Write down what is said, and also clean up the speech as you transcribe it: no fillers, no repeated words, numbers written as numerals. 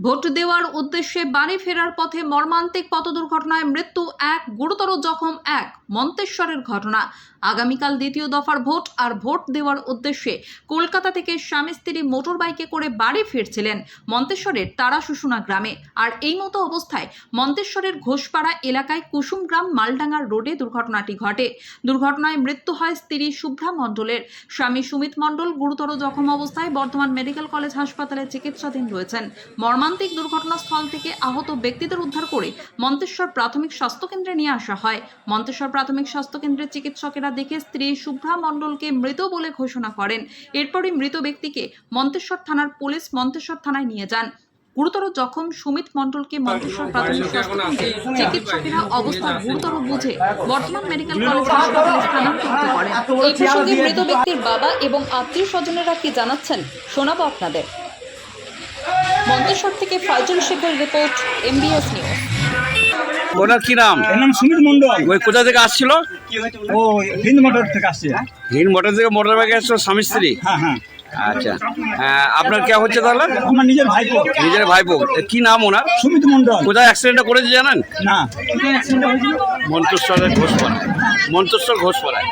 Vote দেওয়ার উদ্দেশ্যে বাড়ি ফেরার পথে মর্মান্তিক পথ দুর্ঘটনায় মৃত্যু এক, গুরুতর জখম এক। মন্তেশ্বরের ঘটনা। আগামীকাল দ্বিতীয় দফার ভোট আর ভোট দেওয়ার উদ্দেশ্যে কলকাতা থেকে স্বামী স্ত্রী মোটর বাইকে করে বাড়ি ফিরছিলেন মন্তেশ্বরের তারাশুশুনা গ্রামে। আর এই মতো অবস্থায় মন্তেশ্বরের ঘোষপাড়া এলাকায় কুসুমগ্রাম মালডাঙ্গা রোডে দুর্ঘটনাটি ঘটে। দুর্ঘটনায় মৃত্যু হয় স্ত্রী শুভ্রা মণ্ডলের। স্বামী সুমিত মণ্ডল গুরুতর জখম অবস্থায় বর্ধমান মেডিকেল কলেজ হাসপাতালে চিকিৎসাধীন রয়েছেন। মর্মান্তিক দুর্ঘটনাস্থল থেকে আহত ব্যক্তিদের উদ্ধার করে মন্তেশ্বর প্রাথমিক স্বাস্থ্যকেন্দ্রে নিয়ে আসা হয়। মন্তেশ্বর প্রাথমিক স্বাস্থ্যকেন্দ্রের চিকিৎসকেরা দেখে স্ত্রী শুভ্রা মণ্ডলকে মৃত বলে ঘোষণা করেন। এরপরই মৃত ব্যক্তিকে মন্তেশ্বর থানার পুলিশ মন্তেশ্বর থানায় নিয়ে যান। গুরুতর জখম সুমিত মণ্ডলকে মন্তেশ্বর প্রাথমিক স্বাস্থ্যকেন্দ্রে চিকিৎসকেরা অবস্থা গুরুতর বুঝে বর্ধমান মেডিকেল কলেজ হাসপাতালে স্থানান্তরিত করেন। এই প্রসঙ্গে মৃত ব্যক্তির বাবা এবং আত্মীয় স্বজনেরা কি জানাচ্ছেন শোনাবো আপনাদের। মন্তেশ্বর থেকে ফাইজুল শেখের রিপোর্ট, MBS নিউজ। ওনার কি নাম? এর নাম সুমিত মণ্ডল। ওই কোথা থেকে আসছিল? ও হিন্দ মোটর থেকে আসছে। হিন্দ মোটর থেকে মোটর বাইকে আসছিল স্বামী স্ত্রী? হ্যাঁ হ্যাঁ। আচ্ছা, আপনার কে হচ্ছে তাহলে? আমার নিজের ভাইপো। নিজের ভাইপো। কি নাম ওনার? সুমিত মণ্ডল। কোথায় অ্যাক্সিডেন্টটা করেছে জানেন? না। মন্তেশ্বরের ঘোষপাড়া। মন্তেশ্বর ঘোষপাড়ায়।